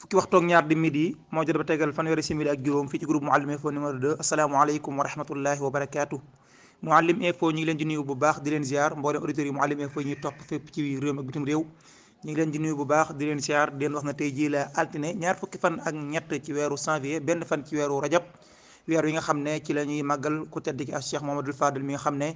fukki waxtu ak ñaar di midi moo jot ba tegal fanweeri simili ak juróom fii ci groupe Mouhalim Info numéro 2 asalaamaaleykum wa rahmatullahi wa barakaatu. Mouhalim Info ñu ngi leen di nuyu bu baax di leen ziar mboolem auditeurs yi Mouhalim Info ñuy topp fépp ci réew ak bitim réew ñu ngi leen di nuyu bu baax di leen ziar di leen wax na tey jii la altine ñaar fukki fan ak ñett ci weeru janvier benn fan ci weeru rajab weer yi nga xam ne ci la ñuy màggal ku tedd ki ak Cheikh Mouhamadoul Fadel mi nga xam ne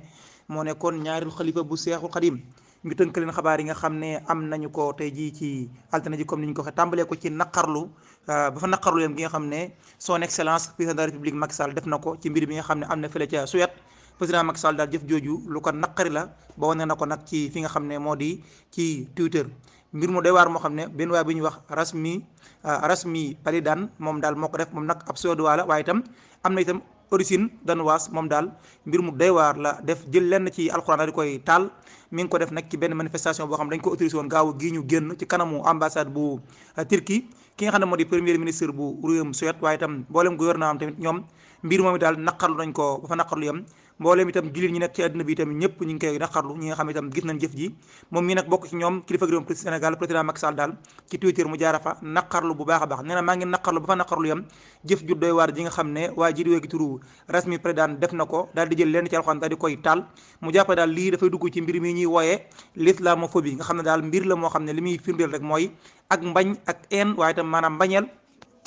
moo nekkoon ñaareelu xalifa bu Seexul Xadim ñu tënk leen xabaar yi nga xam ne am nañu ko tey jii ci altine ji comme ni ñu ko waxee tàmbalee ko ci naqarlu ba fa naqarlu yam gi nga xam ne son excellence président de la république Macky Sall def na ko ci mbir bi nga xam ne am na fële ca Suède président Macky Sall daal jëf jooju lu ko naqari la ba wane na ko nag ci fi nga xam ne moo di ci Twitter mbir mu doy waar moo xam ne benn waay bi ñuy wax Rasmi Paludan moom daal moo ko def moom nag ab Suédois la waaye itam am na itam origine danoise moom daal mbir mu doy waar la def jël lenn ci alxuraan daal di koy taal mi ngi ko def nag ci benn manifestation boo xam ne dañ ko autorisé woon gaaw gii ñu génn ci kanamu ambassade bu Turquie ki nga xam ne moo di premier ministre bu réewum Suède waaye itam mboolem gouvernement am tamit ñoom mbir moom daal naqarlu nañ ko ba fa naqarlu yam mboolem itam jullit ñi nekk ci àdduna bi itam ñëpp ñu ngi koy naqarlu ñi nga xam itam gis nañ jëf ji moom mii nag bokk ci ñoom kilifa réewum Sénégal président Macky Sall daal ci Twitter mu jaara fa naqarlu bu baax a baax nee na maa ngi naqarlu ba fa naqarlu yam jëf ju doy waar ji nga xam ne waa ji di wéegi turu Rasmi Paludan def na ko daal di jël lenn ci alxuraan daal di koy taal mu jàpp daal lii dafay dugg ci mbir mi ñuy wooyee l'islamophobie nga xam ne daal mbir la moo xam ne li muy firndeel rek mooy ak mbañ ak haine waaye itam maanaam mbañeel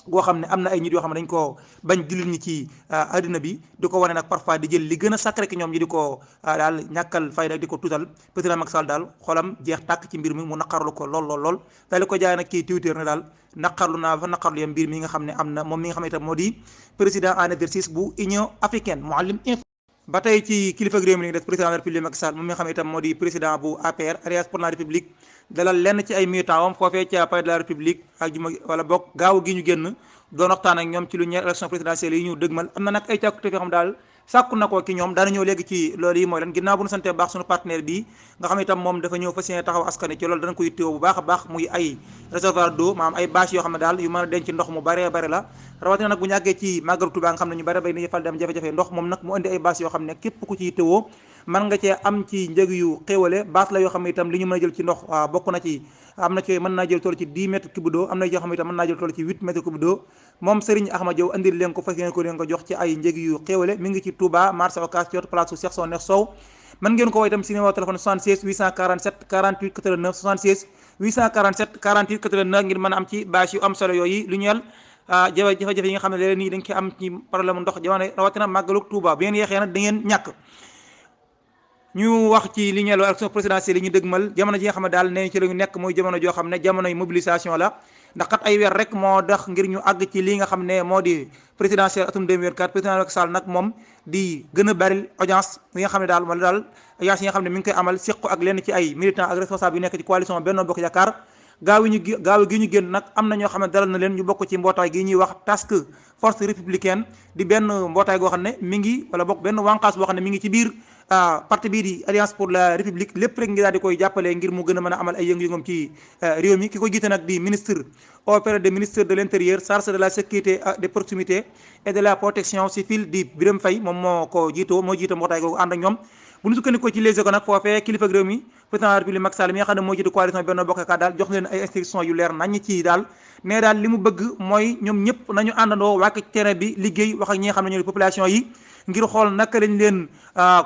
goo xam ne am na ay nit yoo xam ne dañ koo bañ jullit ñi ci àddina bi di ko wane nag parfois di jël li gën a sacré ki ñoom ñi di ko daal ñàkkal fayda di ko tuutal président Macky Sall daal xolam jeex tàkk ci mbir mi mu naqarlu ko lool daal di ko jaay nag ci Twitter ne daal naqarlu naa fa naqarlu yam mbir mi nga xam ne am na moom mi nga xam ne itam moo di président en exercice bu Union africaine Mouhalim Info ba tey ci kilifa réew mi des président de la république Macky Sall moom mi nga xam ne itam moo di président bu APR Alliance pour la république dalal lenn ci ay militants am foofee ca palais de la république ak juma wala bokk gaaw gi ñu génn doon waxtaan ak ñoom ci lu ñeer élection présidentielle yi ñu dëgmal am na nag ay càkkute yoo xam daal sàkku na ko ki ñoom daana ñëw léegi ci loolu yi mooy lan ginnaaw bu ñu santee baax suñu partenaire bi nga xam ne itam moom dafa ñëw fas yéene taxaw askan ci loolu danañ ko yittewoo bu baax a baax muy ay réservoir d'eau maanaam ay bâche yoo xam ne daal yu mën a denc ndox mu bare la rawatina nag bu ñu àggee ci màggalu Tuubaa nga xam ne ñu bare dañuy fal dem jafe-jafe ndox moom nag mu indi ay bâche yoo xam ne képp ku ci yittewoo mën nga cee am ci njëg yu xéewale bâche la yoo xam ne itam li ñu mën a jël ci ndox bokk na ci am na ci mën naa jël toll ci 10 mètres cube d'eau am na yoo xam ne itam mën naa jël toll ci 8 mètres cube d'eau moom Serigne Ahmad Diaw andil leen ko fas yéene ko leen ko jox ci ay njëg yu xéewale mi ngi ci Touba marché Ocass ci place su Cheikh Sow Sow mën ngeen ko woo itam si numéro téléphone 76 847 48 89 76 847 48 89 ngir mën a am ci bâche yu am solo yooyu lu ñeel jafe-jafe yi nga xam ne léeg-léeg nii dañ koy am ci problème ndox jamono rawatina màggalu Touba bu ngeen yeexee nag da ngeen ñàkk ñu wax ci li ñeel élection présidentielle yi ñu dëgmal jamono ji nga xam ne daal nee ci la ñu nekk mooy jamono joo xam ne jamonoy mobilisation la ndax kat ay weer rek moo tax ngir ñu àgg ci li nga xam ne moo di présidentielle atum 2024 président Macky Sall nag moom di gën a bari audience yi nga xam ne daal wala daal audience yi nga xam ne mi ngi koy amal séq ak lenn ci ay militants ak responsables yu nekk ci coalition Benno Bokk Yaakaar gaaw gi ñu génn nag am na ñoo xam ne dalal na leen ñu bokk ci mbootaay gi ñuy wax task force républicaine di benn mbootaay goo xam ne mi ngi wala bokk benn wànqaas boo xam ne mi ngi ci biir parti bii di alliance pour la république lépp rek ngi daal di koy jàppale ngir mu gën a mën a amal ay yëngu-yëngam ci réew mi ki ko jiite nag di ministre auprès de ministre de l'intérieur chargé de la sécurité des proximités et de la protection civile di Birame Faye moom moo ko jiitoo moo jiite mbootaay googu ànd ak ñoom bu ñu sukkandikoo ci Les Échos nag foofee kilifa réew mi président de la république Macky Sall mi nga xam ne moo jiite coalition Benno Bokk Yaakaar daal jox leen ay instructions yu leer nañ ci daal ne daal li mu bëgg mooy ñoom ñëpp nañu àndandoo wàcc ci terrain bi liggéey wax ak ñi nga xam ne ñoo di population yi ngir xool naka lañ leen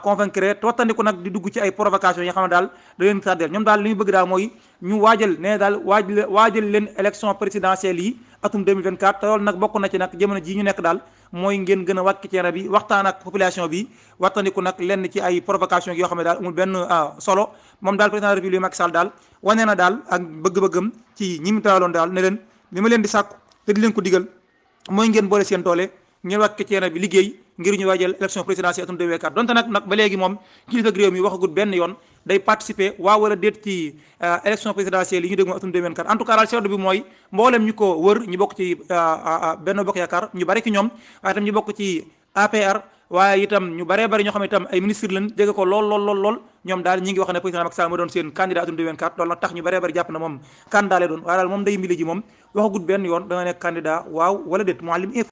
convaincre wattandiku nag di dugg ci ay provocation yi nga xam ne daal da leen tardeel ñoom daal li ñu bëgg daal mooy ñu waajal ne daal waajal leen élection présidentielle yi atum 2024 te loolu nag bokk na ci nag jamono ji ñu nekk daal mooy ngeen gën a wàcc terrain bi waxtaan ak population bi wattandiku nag lenn ci ay provocation yoo xam ne daal amul benn solo moom daal président de la République Macky Sall daal wane na daal ak bëgg-bëggam ci ñi mu taaloon daal ne leen li ma leen di sàkku te di leen ko digal mooy ngeen boole seen doole ngeen wàcc terrain bi liggéey ngir ñu waajal élection présidentielle atum 2024 donte nag ba léegi moom kilifa réew mi waxagut benn yoon day participer waaw wala déet ci élection présidentielle yi ñu dégg moom atum 2024 en tout cas daal seetlu bi mooy mboolem ñu ko wër ñu bokk ci Benno Bokk Yaakaar ñu bari ki ñoom waaye itam ñu bokk ci APR waaye itam ñu baree bari ñoo xam ne itam ay ministre lañ dégg ko lool ñoom daal ñi ngi wax ne président Macky Sall moo doon seen candidat atum 2024 loolu nag tax ñu baree bari jàpp na moom candidat lay doon waaye daal moom day mbili ji moom waxagut benn yoon danga nekk candidat waaw wala déet Mouhalim Info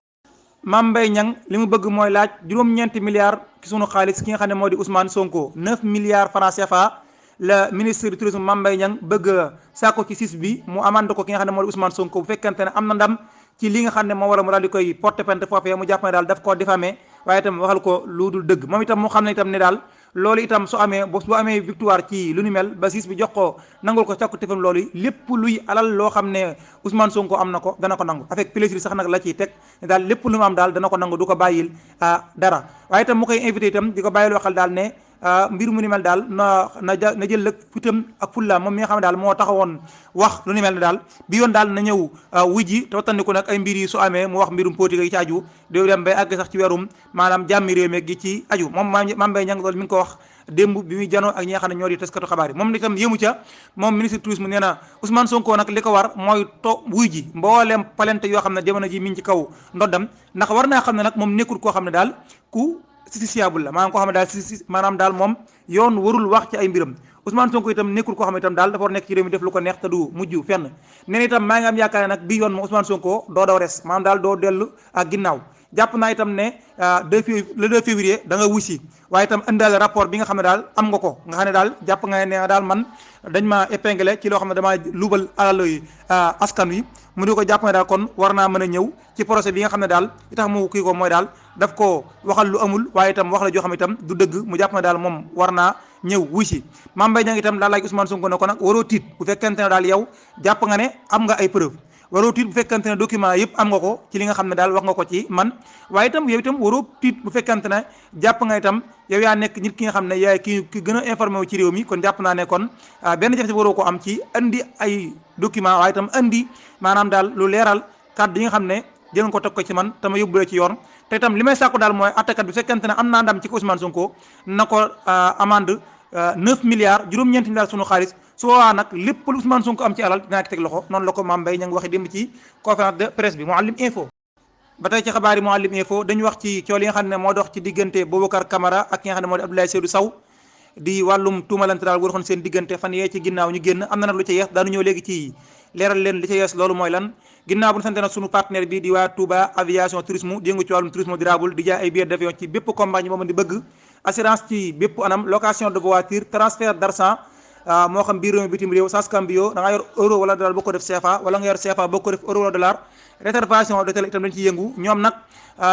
Mame Mbaye Niang li mu bëgg mooy laaj juróom-ñeenti milliards ci sunu xaalis ki nga xam ne moo di Ousmane Sonko 9 milliards francs CFA la ministre du tourisme Mame Mbaye Niang bëgg saako ci sis bi mu amande ko ki nga xam ne moo di Ousmane Sonko bu fekkente ne am na ndam ci li nga xam ne moo war a mu daal di koy porter plainte foofee mu jàpp ne daal daf koo diffamé waaye itam waxal ko lu dul dëgg moom itam mu xam ne itam ne daal loolu itam su amee bu amee victoire ci lu ni mel ba sis bi jox ko nangul ko càkku tefam loolu lépp luy alal loo xam ne Ousmane Sonko am na ko dana ko nangu avec plaisir sax nag la ciy teg ne daal lépp lu mu am daal dana ko nangu du ko bàyyil dara waaye itam mu koy invité itam di ko bàyyiloo xel daal ne mbir mu ni mel daal na jël lëg fitam ak fulla moom mi nga xam ne daal moo taxawoon wax lu ni mel ne daal bi yoon daal na ñëw wujji te wattandiku nag ay mbir yi su amee mu wax mbirum politique yi ci aju di dem bay àgg sax ci weerum maanaam jàmmi réew mi gi ci aju moom Mame Mbaye Niang loolu mi ngi ko wax démb bi muy janoo ak ñi nga xam ne ñoo di taskatu xabaar yi moom itam yëmu ca moom ministre tourisme nee na Ousmane Sonko nag li ko war mooy wuy ji mboolem palente yoo xam ne jamono ji mi ngi ci kaw ndoddam ndax war naa xam ne nag moom nekkul koo xam ne daal ku justiciable la maanaam koo xam ne daal maanaam daal moom yoon warul wax ci ay mbiram Ousmane Sonko itam nekkul koo xam ne itam daal dafa war nekk ci réew mi def lu ko neex te du mujj fenn nee na itam maa ngi am yaakaar ne nag bi yoon moom Ousmane Sonko doo daw res maanaam daal doo dellu ak ginnaaw jàpp naa itam ne le 2 février da nga wusi waaye itam indaale rapport bi nga xam ne daal am nga ko nga xam ne daal jàpp nga ne daal man dañ ma épinglé ci loo xam ne damaa lubal alal yi askan wi mu di ko jàpp ne daal kon war naa mën a ñëw ci procès bi nga xam ne daal li tax mu kii ko mooy daal daf ko waxal lu amul waaye itam wax la joo xam ne itam du dëgg mu jàpp ne daal moom war naa ñëw wuy si Mame Mbaye Niang itam daal laaj Ousmane Sonko ne ko nag waroo tiit bu fekkente ne daal yow jàpp nga ne am nga ay preuve waroo tiit bu fekkente ne document yëpp am nga ko ci li nga xam ne daal wax nga ko ci man waaye itam yow itam waroo tiit bu fekkente ne jàpp nga itam yow yaa nekk nit ki nga xam ne yaay ki gën a informé wu ci réew mi kon jàpp naa ne kon benn jafe-jafe waroo ko am ci andi ay document waaye itam andi maanaam daal lu leeral kàddu yi nga xam ne jël ko teg ko ci man te ma yóbbulee ci yoon te itam li may sàkku daal mooy attakat bi fekkente ne am naa ndam ci Ousmane Sonko na ko amende 9 milliards juróom-ñeenti milliards sunu xaalis su boobaa nag lépp lu Ousmane Sonko am ci alal dinaa ko teg loxo noonu la ko Mame Mbaye Niang waxee démb ci conférence de presse bi Mouhalim Info. ba tey ci xabaar yi Mouhalim Info dañu wax ci coow li nga xam ne moo dox ci diggante Boubacar Camara ak ki nga xam ne moo di Abdoulaye Seydou Sow di wàllum tuumalante daal bu doxoon seen diggante fan yee ci ginnaaw ñu génn am na nag lu ca yees daanu ñëw léegi ci leeral leen li ca yees loolu mooy lan ginnaaw bu ñu sante nag sunu partenaire bi di waa Touba aviation tourisme di yëngu ci wàllum tourisme durable di jaay ay billets d'avion ci bépp compagnie boo mën di bëgg assurance ci bépp anam location de voiture transfert d'argent moo xam biir réew mi bitim réew sas cambio da nga yor euro wala dollar boo ko def CFA wala nga yor CFA boo ko def euro wala dollar réservation d'hôtel itam dañ ci yëngu ñoom nag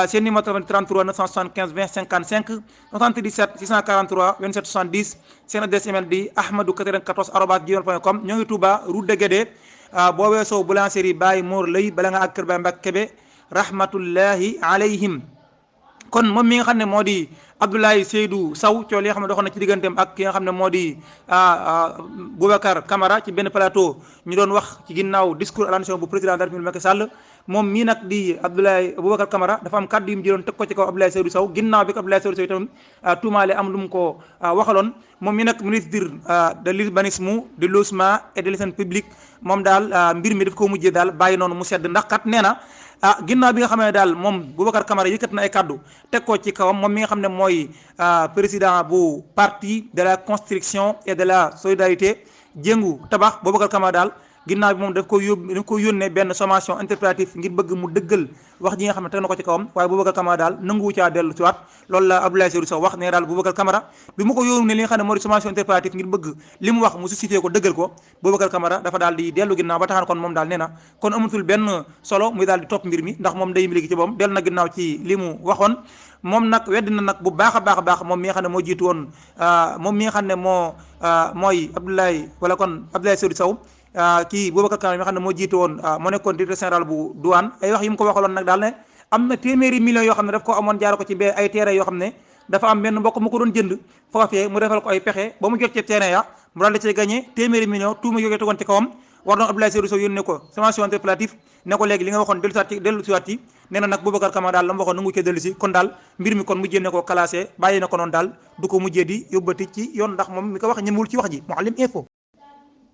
seen numéro 33 975 20 55 77 643 27 70 seen adresse email di ahmadou94@gmail.com ñoo ngi Touba route de Guédé boo weesoo boulangerie Baye Mor Lay bala nga ak Kër Baye Mbacke Kébé rahmatullahi alayhim kon moom mi nga xam ne moo di Abdoulaye Seydou Sow coow li nga xam ne doxoon na ci digganteem ak ki nga xam ne moo di Boubacar Camara ci benn plateau ñu doon wax ci ginnaaw discours à la nation bu président de la République Macky Sall moom mii nag di Boubacar Camara dafa am kàddu yu mu jëloon teg ko ci kaw Abdoulaye Seydou Sow ginnaaw bi ko Abdoulaye Seydou Sow itam tuumaale am lu mu ko waxaloon moom mii nag ministre de l'urbanisme de logement et de l'hygiène publique moom daal mbir mi daf ko mujjee daal bàyyi noonu mu sedd ndax kat nee na ginnaaw bi nga xam ne daal moom Boubacar Camara yëkkat na ay kaddu teg ko ci kawam moom mi nga xam ne mooy président bu parti de la construction et de la solidarité jéngu tabax Boubacar Camara daal ginnaaw bi moom daf ko yónnee benn sommation interprétative ngir bëgg mu dëggal wax ji nga xam ne teg na ko ci kawam waaye Boubacar Camara daal nanguwu caa dellu ci waat loolu la Abdoulaye Seydou Sow wax ne daal Boubacar Camara bi mu ko yónnee li nga xam ne moo di sommation interprétative ngir bëgg li mu wax mu suscité ko dëggal ko Boubacar Camara dafa daal di dellu ginnaaw ba taxaan kon moom daal nee na kon amatul benn solo muy daal di topp mbir mi ndax moom day léegi ci boom dellu na ginnaaw ci li mu waxoon moom nag wedd na nag bu baax a baax moom mi nga xam ne moo jiitu woon moom mi nga xam ne mooy Abdoulaye wala kon Abdoulaye Seydou Sow kii Boubacar Camara mi nga xam ne moo jiitu woon moo nekkoon directeur général bu douane ay wax yi mu ko waxaloon nag daal ne am na téeméeri millions yoo xam ne daf ko amoon jaara ko ci bee ay terrain yoo xam ne dafa am benn mbokk mu ko doon jënd foofee mu defal ko ay pexe ba mu jot ci terrain ya mu daal di cay gagné téeméeri millions tuuma yooyu tegoon ci kawam war doon Abdoulaye Seydou Sow yónnee ko sommation interprétative ne ko léegi li nga waxoon dellu siwaat ci nee na nag Boubacar Camara daal la mu waxoon nangu cee dellu si kon daal mbir mi kon mujjee ne ko classé bàyyi na ko noonu daal du ko mujjee di yóbbati ci yoon ndax moom mi ko wax ñemewul ci wax ji Mouhalim Info.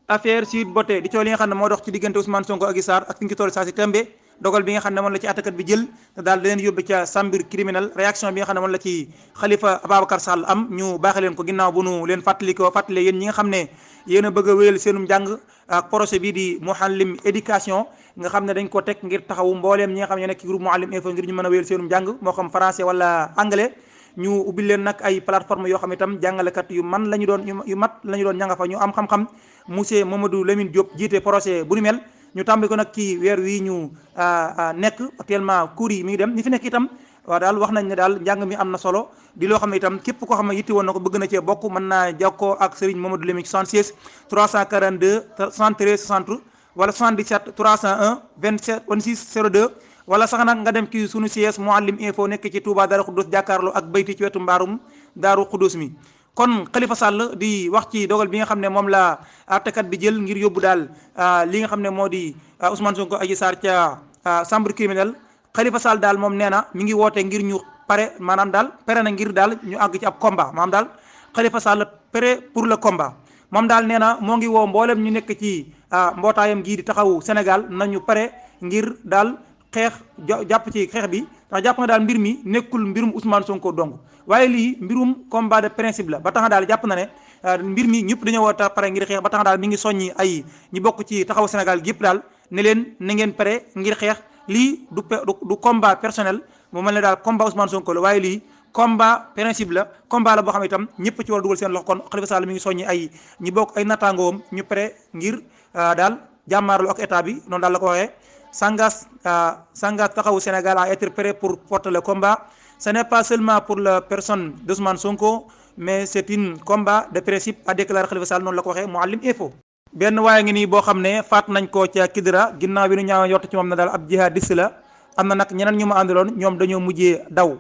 affaire Sweet Beauté di coow li nga xam ne moo dox ci diggante Ousmane Sonko ak Adji Sarr ak fi ñu ci toll saa si tembe dogal bi nga xam ne moom la ci attakat bi jël daal da leen yóbbu ca chambre criminelle réaction bi nga xam ne moom la ci Khalifa Ababacar Sall am ñu baaxee leen ko ginnaaw bu nu leen fàttali yéen ñi nga xam ne yéen a bëgg a wéyal seenum njàng ak projet bii di Mouhalim éducation nga xam ne dañ ko teg ngir taxawu mbooleem ñi nga xam ne nekk ci groupe Mouhalim Info ngir ñu mën a wéyal seenum njàng moo xam français wala anglais ñu ubbil leen nag ay plateforme yoo xam itam jàngalekat yu man la ñu doon yu mat la ñu doon ña nga fa ñu am xam-xam monsieur Mamadou Lamine Diop jiite projet bu ni mel ñu tàmbali ko nag ci weer wi ñu nekk actuellement cours yi mi ngi dem ñi fi nekk itam waaw daal wax nañ ne daal njàng mi am na solo di loo xam ne itam képp koo xam ne yitti woon na ko bëgg na cee bokk mën naa jokkoo ak Serigne Mamadou Lamine 76 342 73 60 wala 77 301 27 26 02 wala sax nag nga dem ci sunu siège Mouhalim info nekk ci Touba Darou Khoudoss jàkkaarloo ak bayti ci wetu mbaarum Darou Khoudoss mi. kon Khalifa Sall di wax ci dogal bi nga xam ne moom la àttekat bi jël ngir yóbbu daal li nga xam ne moo di Ousmane Sonko Adji Sarr ca chambre criminelle Khalifa Sall daal moom nee na mi ngi woote ngir ñu pare maanaam daal pare na ngir daal ñu àgg ci ab combat maanaam daal Khalifa Sall prêt pour le combat moom daal nee na moo ngi woo mboolem ñu nekk ci mbootaayam gii di taxawu Sénégal nañu pare ngir daal xeex jàpp ci xeex bi ndax jàpp nga daal mbir mi nekkul mbirum Ousmane Sonko dong waaye lii mbirum combat de principe la ba tax na daal jàpp na ne mbir mi ñëpp dañoo war a pare ngir xeex ba tax na daal mi ngi soññi ay ñi bokk ci taxawu Sénégal gi yëpp daal ne leen na ngeen pare ngir xeex lii du combat personnel mu mel ne daal combat Ousmane Sonko la waaye lii combat principe la combat la boo xam ne itam ñëpp ci war a dugal seen loxo kon Khalifa Sall mi ngi soññi ay ñi bokk ay nattaangoom ñu pare ngir daal jàmmaarloo ak état bi noonu daal la ko waxee s'engage taxawu Sénégal à être prêt pour porter le combat ce n'est pas seulement pour la personne d'Ousmane Sonko mais c'est un combat de principe a déclaré Khalifa Sall noonu la ko waxee Mouhalim info. benn waaye ngi nii boo xam ne faat nañ ko ca Kidira ginnaaw bi nu ñaaw yott ci moom na daal ab jihadiste la am na nag ñeneen ñu ma àndaloon ñoom dañoo mujjee daw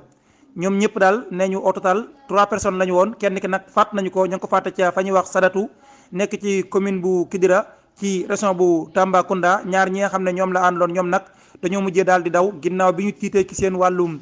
ñoom ñëpp daal nee ñu au total 3 personnes la ñu woon kenn ki nag faat nañu ko ña ngi ko faate ca fa ñuy wax Sadatu nekk ci commune bu Kidira ci région bu Tambacounda ñaar ñi nga xam ne ñoom la àndaloon ñoom nag dañoo mujjee daal di daw ginnaaw bi ñu tiitee ci seen wàllum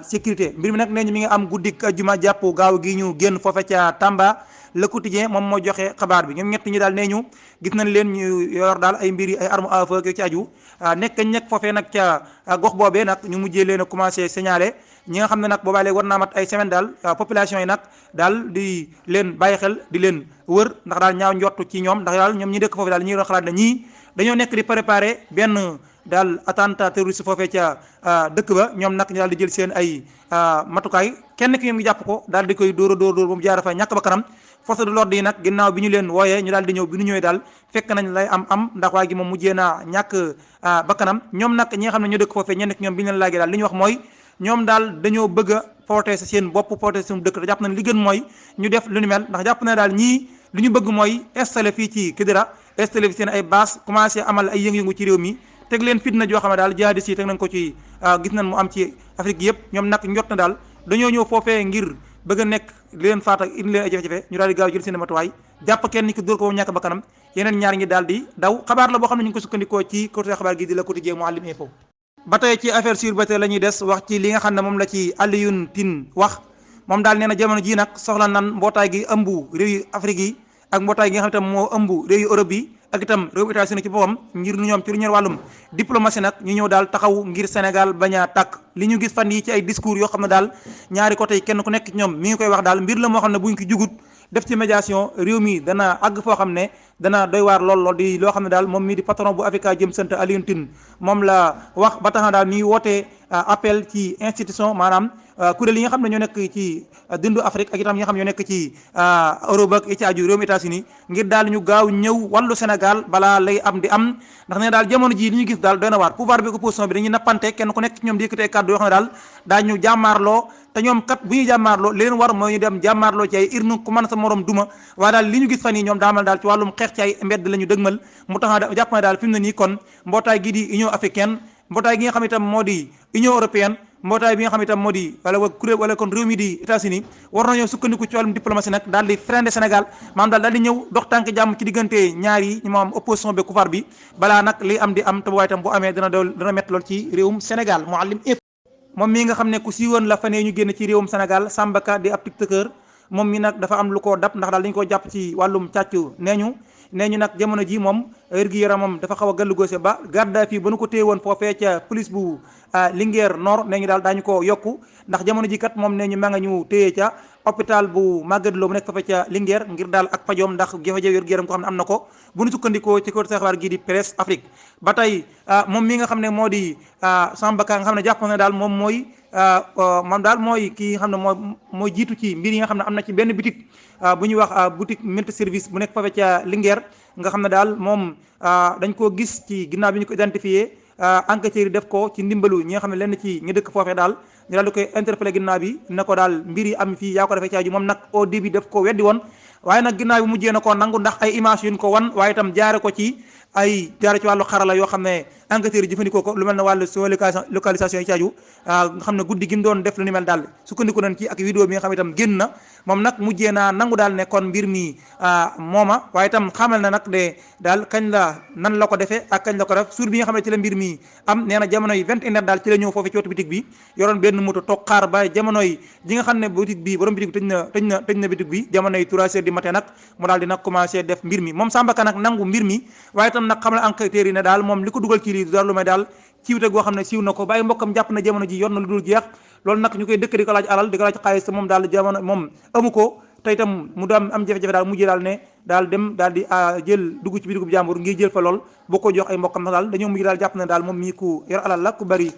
sécurité mbir mi nag nee ñu mi ngi am guddik ajuma jàpp gaaw gi ñu génn foofe ca Tamba Le Quotidien moom moo joxe xabaar bi ñoom ñett ñi daal nee ñu gis nañ leen ñu yor daal ay mbir yi ay armes à feu ci aju nekk foofee nag ca gox boobee nag ñu mujjee leen a commencé signaler ñi nga xam ne nag boobaa léegi war naa mat ay semaine daal population yi nag daal di leen bàyyi xel di leen wër ndax daal ñaaw njottu ci ñoom ndax daal ñoom ñi dëkk foofu daal ñi doon xalaat ne ñii dañoo nekk di préparer benn daal attentat terroriste foofee ca dëkk ba ñoom nag ñu daal di jël seen ay matukaay kenn ki ñoom ngi jàpp ko daal di koy dóor a dóor ba mu jaar fa ñàkk ba kanam force de l'ordre yi nag ginnaaw bi ñu leen wooyee ñu daal di ñëw bi ñu ñëwee daal fekk nañ lay am ndax waa gi moom mujjee naa ñàkk bakkanam ñoom nag ñi nga xam ne ñoo dëkk foofee ñenn ki ñoom bi ñu leen laajee daal li ñu wax mooy ñoom daal dañoo bëgg a protéger seen bopp protéger seen dëkk te jàpp nañ li gën mooy ñu def lu ni mel ndax jàpp na daal ñii li ñu bëgg mooy installé fii ci Kidira installé fi seen ay base commencé amal ay yëngu-yëngu ci réew mi teg leen fitna joo xam ne daal jihadistes yi teg nañ ko ci gis nañ mu am ci Afrique yëpp ñoom nag njot na daal dañoo ñëw foofee ngir bëgg a nekk li leen faat ak indi leen ay jafe-jafe ñu daal di gaaw jël seen matuwaay jàpp kenn ki dóor ko ñàkk ba kanam yeneen ñaar ñi daal di daw xabaar la boo xam ne ñu ngi ko sukkandikoo ci côté xabaar gi di la Quotidien Mouhalim info. ba tey ci affaire sûreté la ñuy des wax ci li nga xam ne moom la ci Alioune Tine wax moom daal nee na jamono ji nag soxla nan mbootaay gi ëmb réew yu Afrique yi ak mbootaay gi nga xam ne tam moo ëmb réew yu Europe yi ak itam réew États-Unis ci boppam ngir ñoom ci lu ñor wàllum diplomatie nag ñu ñëw daal taxaw ngir Sénégal bañ a tàkk li ñu gis fan yi ci ay discours yoo xam ne daal ñaari côté yi kenn ku nekk ci ñoom mi ngi koy wax daal mbir la moo xam ne buñ ko jugut def ci médiation réew mi dana àgg foo xam ne dana doy waar lool di loo xam ne daal moom mii di patron bu Africa Jëm Center Alioune Tine moom la wax ba tax na daal mi ngi wootee appel ci institution maanaam kuréel yi nga xam ne ñoo nekk ci dundu Afrique ak itam ñi nga xam ne ñoo nekk ci Europe ak ci aju réewum États-Unis ngir daal ñu gaaw ñëw wàllu Sénégal balaa lay am di am ndax ne daal jamono ji li ñu gis daal doy na waar pouvoir bi opposition bi dañuy nappante kenn ku nekk ci ñoom di yëkkatee kàddu yoo xam ne daal daañu jàmmaarloo te ñoom kat bu ñuy jàmmaarloo li leen war mooy ñu dem jàmmaarloo ci ay urne ku mën sa morom duma waaye daal li ñu gis fan yi ñoom daamal daal ci wàllum xeex ci ay mbedd la ñu dëgmal mu tax na jàpp na daal fi mu ne nii kon mbootaay gi di Union africaine mbootaay gi nga xam itam moo di Union européenne mbootaay bi nga xam itam moo di wala kuréel wala kon réew mi di États-Unis war nañoo sukkandiku ci wàllum diplomatie nag daal di freiner Sénégal maanaam daal di ñëw dox tànk jàmm ci diggante ñaar yi ñu moom opposition bi pouvoir bi balaa nag li am di am te waaye itam bu amee dana métti lool ci réewum Sénégal Mouhalim moom mii nga xam ne ku siiwoon la fanee ñu génn ci réewum Sénégal Samba Ka di ab tiktoker moom mi nag dafa am lu ko dab ndax daal dañu ko jàpp ci wàllum càcc nee ñu nag jamono ji moom wér gi yaramam dafa xaw a gàllu góose ba garde à vue ba nu ko téye woon foofee ca police bu Linguère Nord nee ñu daal daañu ko yokku ndax jamono ji kat moom ne ñu ma nga ñu téye ca hôpital bu Magatte Lô bu nekk fa ca Linguère ngir daal ak fajoom ndax jafe-jafe wér-gu-yaram ko xam ne am na ko bu ñu sukkandikoo ci kër xabaar gii di Presse Afrique ba tey moom mi nga xam ne moo di Samba Ka nga xam ne jàpp na daal moom mooy kii nga xam ne mooy jiitu ci mbir yi nga xam ne am na ci benn boutique bu ñuy wax boutique multi service bu nekk fa ca Linguère nga xam ne daal moom dañ koo gis ci ginnaaw bi ñu ko identifié enquêteurs yi def ko ci ndimbalu ñi nga xam ne lenn ci ñu dëkk foofee daal ñu daal di koy interpellé ginnaaw bi ne ko daal mbir yi am fii yaa ko defee caaju moom nag au début def ko weddi woon waaye nag ginnaaw bi mujjee na koo nangu ndax ay image yuñ ko wan waaye itam jaare ci wàllu xarala yoo xam ne enquêteurs yi jëfandikoo ko lu mel ne wàllu localisation yi caaju nga xam ne guddi gi mu doon def lu ni mel daal sukkandiku nañ ci ak vidéo bi nga xam itam génn na moom nag mujjee naa nangu daal ne kon mbir mi mooma waaye itam xamal na nag de daal kañ la nan la ko defee ak kañ la ko def suur bi nga xam ne ci la mbir mi am nee na jamono yi 21 daal ci la ñëw foofu ci wetu bitig bi yoroon benn moto toog xaar ba jamono yi ji nga xam ne bitig bi borom bitig bi tëj na bitig bi jamono yi 3 heures du matin nag mu daal di nag commencé def mbir mi moom Samba Ka nag nangu mbir mi waaye itam nag xamal enquêteurs yi ne daal moom li ko dugal ci lii dara lu may daal ciwte goo xam ne siiw na ko bàyyi mbokkam jàpp na jamono ji yor na lu dul jeex loolu nag ñu koy dëkk di ko laaj alal di ko laaj xaalis te moom daal jamono moom amu ko te itam mu doon am jafe-jafe daal mujjee daal ne daal dem daal di jël dugg ci biir jàmbur ngir jël fa lool boo ko jox ay mbokkam nag daal dañoo mujj daal jàpp ne daal moom mii ku yor alal la ku bari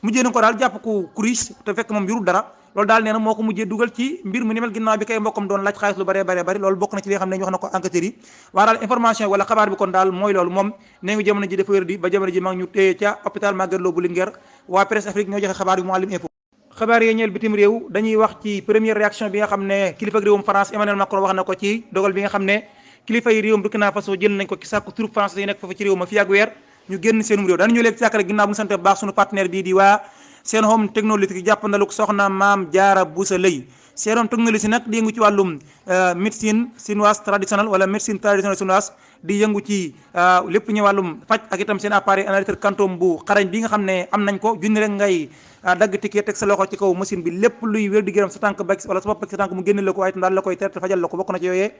mujjee na ko daal jàpp ku riche te fekk moom yorul dara loolu daal nee na moo ko mujjee dugal ci mbir mu ni mel ginnaaw bi kay mbokkam doon laaj xaalis lu bari loolu bokk na ci li nga xam ne ñu wax na ko enquêteurs yi waaye daal information wala xabaar bi kon daal mooy loolu moom nee ngi jamono ji dafa wér di ba jamono ji maa ngi ñu téye ca hôpital Magatte Lô bu Linguère waa Presse Afrique ñoo joxe xabaar bi Mouhalim Info xabaar yi ñeel bitim réew dañuy wax ci première réaction bi nga xam ne kilifa réewum France Emmanuel Macron wax na ko ci dogal bi nga xam ne kilifa yi réewum Burkina Faso jël nañ ko ci sàkku troupe français yi nekk foofu ci réew ma fi ak weer ñu génn seenum réew dañu léegi ci sàkk rek ginnaaw bu ñu sante bu baax suñu partenaire bii di waa seen home technologie jàppandaluk soxna Maam Jaara Busa Lëy seen home technologie nag di yëngu ci wàllum médecine chinoise traditionnelle wala médecine traditionnelle chinoise di yëngu ci lépp ñu wàllum faj ak itam seen appareil analyteur quantum bu xarañ bi nga xam ne am nañ ko junni rek ngay dagg ticket teg sa loxo ci kaw machine bi lépp luy wér di gërëm sa tànk bak wala sa bopp ak sa tànk mu génne la ko waaye itam daal la koy traité fajal la ko bokk na ci yooyee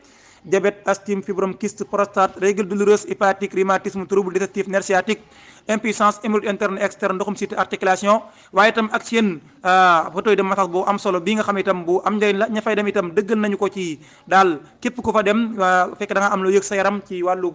diabète asthme fibrome kyste prostate règle douloureuse hépatique rhumatisme trouble digestif nerf sciatique impuissance hémorroïde interne externe ndoxum siti articulation waaye itam ak seen fauteuil de massage bu am solo bi nga xam itam bu am njëriñ la ña fay dem itam dëggal nañu ko ci daal képp ku fa dem fekk da nga am lu yëg sa yaram ci wàllu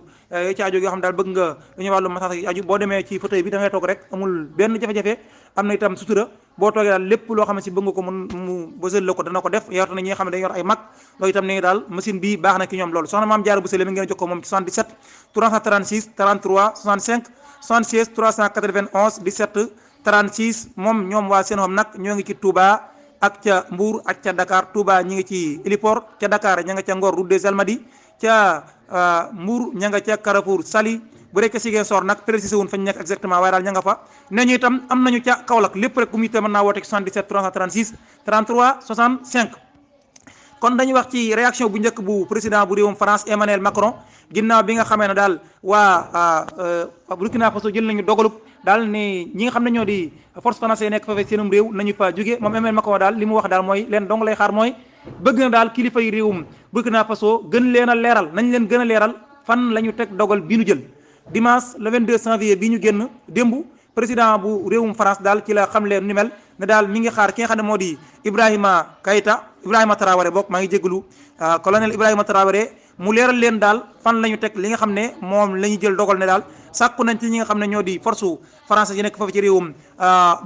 ci aju yoo xam daal bëgg nga dañu wàllu massage aju boo demee ci fauteuil bi da ngay toog rek amul benn jafe-jafe am na itam sutura boo toogee daal lépp loo xam ne si bëgg nga ko mu bësal la ko dana ko def yorta na ñi nga xam ne dañu yor ay mag loolu itam ne daal machine bi baax na ki ñoom loolu soxna Maam Jaara Busa Lëy mi ngeen jokkoo moom ci 77 336 33 65 76 391 17 36 moom ñoom waa seen hom nag ñoo ngi ci Touba ak ca Mbour ak ca Dakar Touba ñi ngi ci héliport ca Dakar ña nga ca Ngor route des Almadies ca Mbour ña nga ca Carrefour Saly bu rekk Ziguinchor nag précisé wuñ fañ nekk exactement waaye daal ña nga fa ne ñu itam am nañu ca Kaolack lépp rek bu mu itam mën naa woote ci 77 336 33 65 kon dañuy wax ci réaction bu njëkk bu président bu réewum France Emmanuel Macron ginnaaw bi nga xamee ne daal waa Burkina Faso jël nañu dogalub daal ni ñi nga xam ne ñoo di force française yi nekk fa seenum réew nañu fa jóge moom Emmanuel Macron daal li mu wax daal mooy leen dong lay xaar mooy bëgg na daal kilifa yi réewum Burkina Faso gën leen a leeral nañ leen gën a leeral fan la ñu teg dogal bi ñu jël dimanche le 22 janvier bi ñu génn démb président bu réewum France daal ci la xam leen ni mel ne daal mi ngi xaar ki nga xam ne moo di Ibrahima Traoré bokk maa ngi jégalu colonel Ibrahima Traoré mu leeral leen daal fan la ñu teg li nga xam ne moom la ñu jël dogal ne daal sàkku nañ ci ñi nga xam ne ñoo di force français yi nekk foofu ci réewum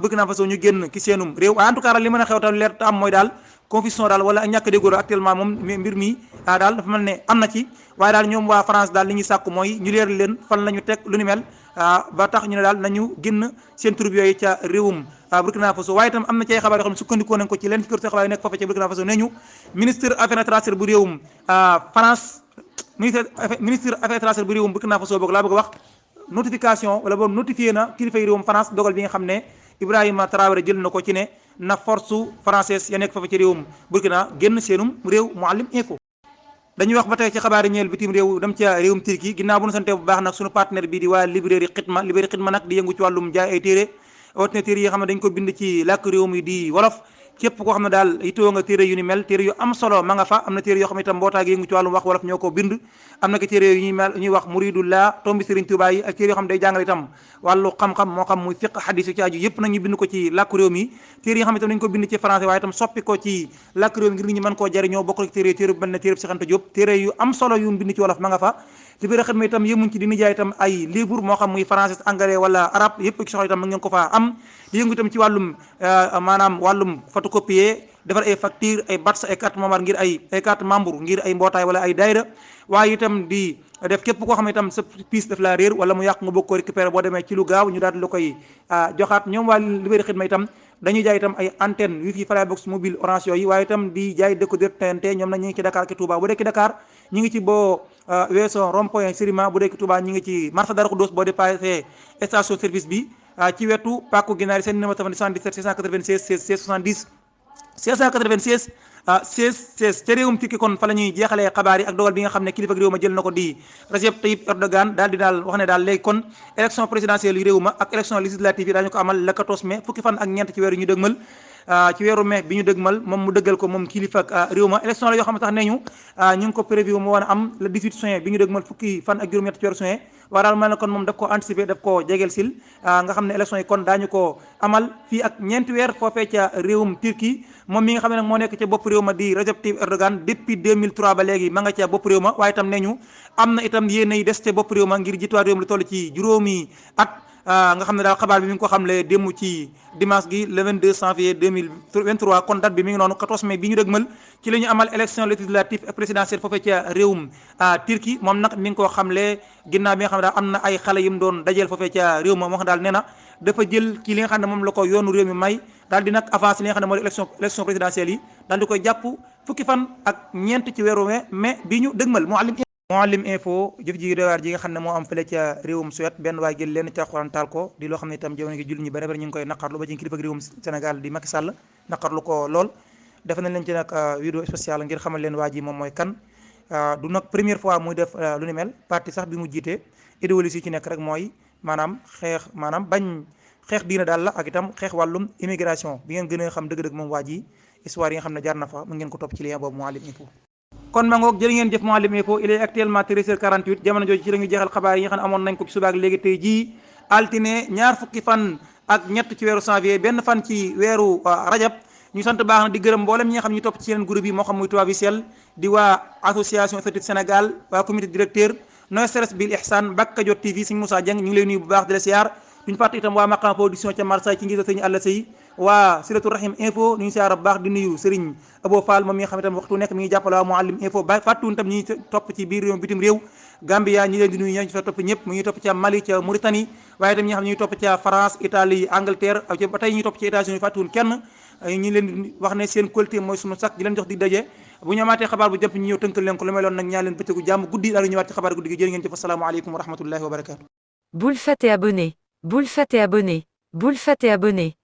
Burkina Faso ñu génn ki seenum réew en tout cas li mën a xew tam leer te am mooy daal confusion daal wala ñàkk déggoo actuellement moom mbir mi daal dafa mel ne am na ci waaye daal ñoom waa France daal li ñuy sàkku mooy ñu leeral leen fan la ñu teg lu ni mel ba tax ñu ne daal nañu génn seen troupe yooyu ca réewum Burkina Faso waaye itam am na ci ay xabaar yoo xam ne sukkandikoo nañ ko ci leen ci kër xabaar yi nekk foofu ca Burkina Faso nee ñu ministre affaires étrangères bu réewum France ministre affaires étrangères bu réewum Burkina Faso boog laa bëgg a wax notification wala boog notifié na kilifa yi réewum France dogal bi nga xam ne Ibrahima Traoré jël na ko ci ne na force française ya nekk foofu ci réewum Burkina génn seenum réew Mouhalim Info dañuy wax ba tey ci xabaar yi ñeel bitim réew dem ca réewum Turquie ginnaaw bu ñu sante bu baax nag suñu partenaire bi di waa librairie Xidma nag di yëngu ci wàllum jaay ay téere ordinateur yi nga xam ne dañ ko bind ci làkk réew mi di wolof képp koo xam ne daal itoo nga téere yu ni mel téere yu am solo ma nga fa am na téere yoo xam ne itam mbootaay gi yëngu ci wàllum wax wolof ñoo ko bind am na ko téere yu ñuy wax muridullah tombi Serigne Touba yi ak téere yoo xam ne day jàngale itam wàllu xam-xam moo xam muy fiqh hadis yu ci aju yëpp nag ñu bind ko ci làkku réew mi téere yi nga xam ne itam dañu ko bind ci français waaye itam soppi ko ci làkku réew mi ngir nit ñi mën koo jariñoo bokk ak téere bu mel ne téere Cheikh Anta Diop téere yu am solo yu bind ci wolof ma nga fa li biir xet ma itam yëmuñ ci di nijaay itam ay livre moo xam muy français anglais wala arabe yëpp ci soxla itam ma ngeen ko faa am di yëngu itam ci wàllum maanaam wàllum photocopier defar ay facture ay bats ay carte membre ngir ay carte membre ngir ay mbootaay wala ay daayira waaye itam di def képp koo xam ne itam sa pièce daf laa réer wala mu yàq nga bëgg ko récupérer boo demee ci lu gaaw ñu daal di la koy joxaat ñoom waa li biir xet ma itam dañuy jaay itam ay antenne wifi Firebox mobile orange yooyu waaye itam di jaay décodeur TNT ñoom nag ñu ngi ci Dakar ak Touba bu dee ci Dakar ñu ngi ci boo weesoo rond-point Sirima bu dee ci Touba ñu ngi ci marché Darou Khoudoss boo dépassé station service bi ci wetu Paku Ginaar seen numéro téléphone 77 696 16 70 696 16 ca réewum Turquie kon fa la ñuy jeexalee xabaar yi ak dogal bi nga xam ne kilifa réew ma jël na ko di Recep Tayyip Erdogan daal di daal wax ne daal léegi kon élection présidentielle yu réew ma ak élection législative yi daañu ko amal le 14 mai fukki fan ak ñeent ci weeru ñu dëgmal ci weeru mai bi ñu dëgmal moom mu dëggal ko moom kilifa ak réew ma élection la yoo xam ne tax ne ñu ngi ko prévu mu war a am le 18 juin bi ñu dëgmal fukki fan ak juróom-ñett ci weeru juin waa daal mel na kon moom daf ko anticiper daf ko jegeel sil nga xam ne élection yi kon daañu ko amal fii ak ñeenti weer foofee ca réewum Turquie moom mi nga xam ne nag moo nekk ca bopp réew ma di Recep Tayyip Erdogan depuis 2003 ba léegi ma nga ca bopp réew ma waaye itam ne ñu am na itam yéen ay des ca bopp réew ma ngir jiituwaat réew ma lu toll ci juróomi at nga xam ne daal xabaar bi mi ngi ko xamle démb ci dimanche gi le 22 janvier 2023 kon date bi mi ngi noonu 14 mai bi ñu dëgmal ci la ñu amal élection législative et présidentielle foofee ca réewum Turquie moom nag mi ngi ko xamle ginnaaw bi nga xam ne daal am na ay xale yu mu doon dajeel foofee ca réew ma moo xam daal nee na dafa jël ci li nga xam ne moom la ko yoonu réew mi may daal di nag avancé li nga xam ne moo di élection présidentielle yi daal di koy jàpp fukki fan ak ñeent ci weeru mai bi ñu dëgmal Mouhalim info jëf ji doy waar ji nga xam ne moo am fële ca réewum Suède benn waay jël leen ci alxuraan taal ko di loo xam ne itam jamono gi jullit ñi bari bari ñu ngi koy naqarlu ba ci kilifa réewum Sénégal di Macky Sall naqarlu ko lool def nañ leen ci nag vidéo spéciale ngir xamal leen waa ji moom mooy kan du nag première fois muy def lu ni mel parti sax bi mu jiite idéologie yi ci nekk rek mooy maanaam bañ xeex diina daal la ak itam xeex wàllum immigration bi ngeen gën a xam dëgg-dëgg moom waa ji histoire yi nga xam ne jaar na fa mu ngeen ko topp ci lien boobu Mouhalim info kon ma ngoog jërë ngeen jëf Mouhalim info il est actuellement 13h48 jamono jooju ci la ñu jeexal xabaar yi nga xam ne amoon nañ ko ci subaak léegi tey jii altine ñaar fukki fan ak ñett ci weeru janvier benn fan ci weeru rajab ñu sant baax na di gërëm mboolem ñi nga xam ñu topp ci yeneen groupe yi moo xam muy Touba Officiel di waa association Ikhwatoul Sénégal waa comité directeur No Stress Bil Ihsan Bakka Jot TV Sëñ Moussa Dieng ñu ngi lay nuyu bu baax di la siyaar duñu fàtte itam waa Maqam production ca Marseille ci njiital Sëñ Alla Sey waa Siratou Rahim info ñu ngi siyaar bu baax di nuyu Serigne Abo Fall moom mi nga xam ne tam waxtu nekk mi ngi jàppale waa Mouhalim info ba fàttuwun tam ñi topp ci biir réew bitim réew Gambia ñi leen di nuyu ñi fa topp ñëpp mu ngi topp ca Mali ca Mauritanie waaye tam ñi nga xam ne ñu ngi topp ca France Italie Angleterre ba tey ñuy topp ci États-Unis fàttuwun kenn ñi leen di wax ne seen qualité mooy sunu sac di leen jox di daje bu ñu amaatee xabaar bu jëpp ñu ñëw tënkal leen ko lu may loon nag ñaa leen bëccëgu jàmm guddi daal ñëwaat ci xabaar guddi gi jërë ngeen jëf assalaamu aleykum wa rahmatullahi wa barakatuh. Boule Fat et abonné. Boule Fat et abonné. Boule Fat et abonné.